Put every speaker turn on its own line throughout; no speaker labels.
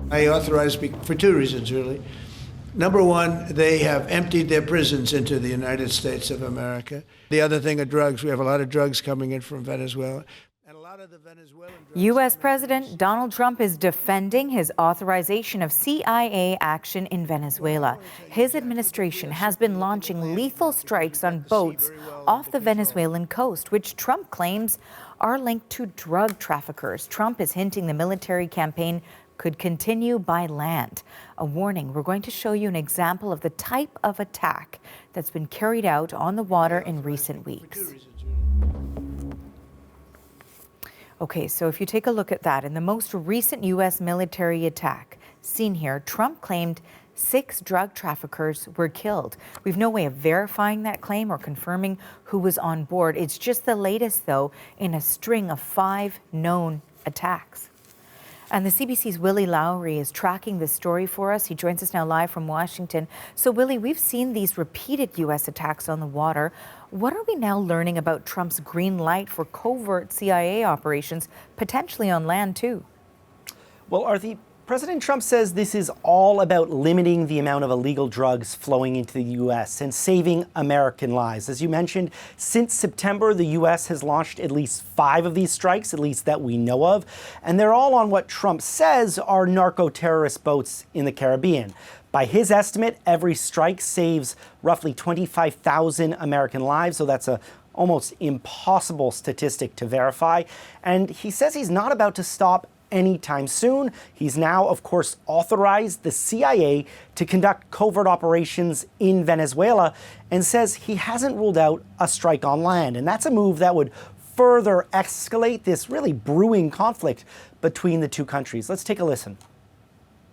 I authorized for two reasons, really. Number one, they have emptied their prisons into the United States of America. The other thing are drugs. We have a lot of drugs coming in from Venezuela. And a lot of the Venezuelan drugs.
U.S. President Donald Trump is defending his authorization of CIA action in Venezuela. His administration has been launching lethal strikes on boats off the Venezuelan coast, which Trump claims are linked to drug traffickers. Trump is hinting the military campaign could continue by land. A warning, we're going to show you an example of the type of attack that's been carried out on the water in recent weeks. Okay, so if you take a look at that, in the most recent U.S. military attack seen here, Trump claimed 6 drug traffickers were killed. We've no way of verifying that claim or confirming who was on board. It's just the latest, though, in a string of 5 known attacks. And the CBC's Willie Lowry is tracking this story for us. He joins us now live from Washington. So, Willie, we've seen these repeated U.S. attacks on the water. What are we now learning about Trump's green light for covert CIA operations, potentially on land, too?
Well, Arthi, President Trump says this is all about limiting the amount of illegal drugs flowing into the U.S. and saving American lives. As you mentioned, since September, the U.S. has launched at least 5 of these strikes, at least that we know of, and they're all on what Trump says are narco-terrorist boats in the Caribbean. By his estimate, every strike saves roughly 25,000 American lives, so that's a almost impossible statistic to verify. And he says he's not about to stop anytime soon. He's now, of course, authorized the CIA to conduct covert operations in Venezuela and says he hasn't ruled out a strike on land. And that's a move that would further escalate this really brewing conflict between the two countries. Let's take a listen.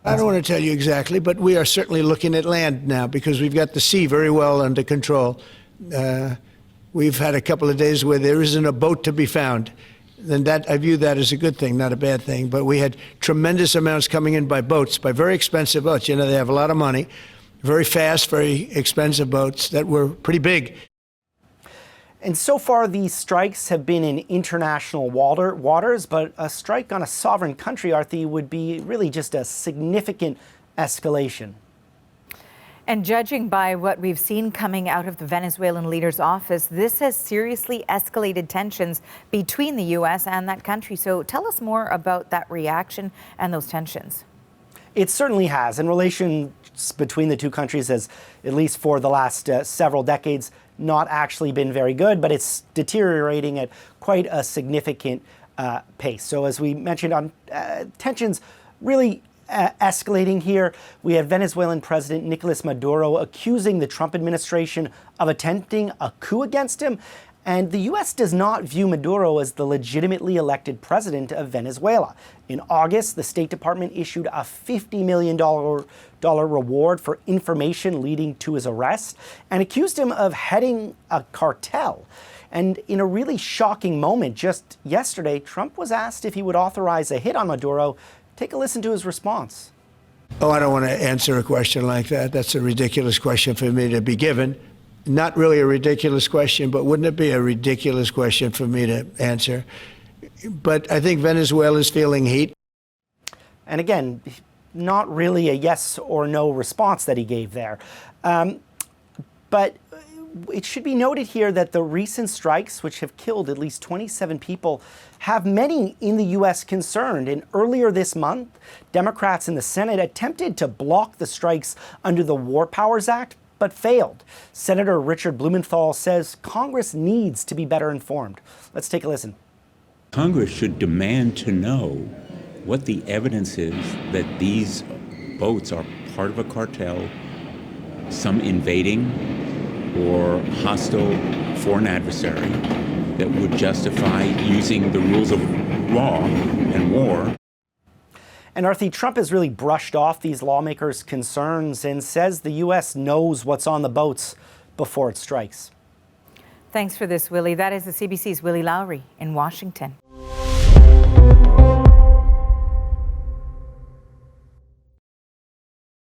I don't want to tell you exactly, but we are certainly looking at land now because we've got the sea very well under control. We've had a couple of days where there isn't a boat to be found. Then that, I view that as a good thing, not a bad thing. But we had tremendous amounts coming in by boats, by very expensive boats. You know, they have a lot of money, very fast, very expensive boats that were pretty big.
And so far, these strikes have been in international waters, but a strike on a sovereign country, Arthi, would be really just a significant escalation.
And judging by what we've seen coming out of the Venezuelan leader's office, this has seriously escalated tensions between the U.S. and that country. So tell us more about that reaction and those tensions.
It certainly has. And relations between the two countries has, at least for the last several decades, not actually been very good, but it's deteriorating at quite a significant pace. So as we mentioned, on tensions really escalating here. We have Venezuelan President Nicolas Maduro accusing the Trump administration of attempting a coup against him. And the U.S. does not view Maduro as the legitimately elected president of Venezuela. In August, the State Department issued a $50 million reward for information leading to his arrest and accused him of heading a cartel. And in a really shocking moment just yesterday, Trump was asked if he would authorize a hit on Maduro. Take a listen to his response.
Oh, I don't want to answer a question like that. That's a ridiculous question for me to be given. Not really a ridiculous question, but wouldn't it be a ridiculous question for me to answer? But I think Venezuela's feeling heat.
And again, not really a yes or no response that he gave there. But it should be noted here that the recent strikes, which have killed at least 27 people, have many in the U.S. concerned. And earlier this month, Democrats in the Senate attempted to block the strikes under the War Powers Act, but failed. Senator Richard Blumenthal says Congress needs to be better informed. Let's take a listen.
Congress should demand to know what the evidence is that these boats are part of a cartel, some invading or hostile foreign adversary that would justify using the rules of law and war.
And Arthi, Trump has really brushed off these lawmakers' concerns and says the U.S. knows what's on the boats before it strikes.
Thanks for this, Willie. That is the CBC's Willie Lowry in Washington.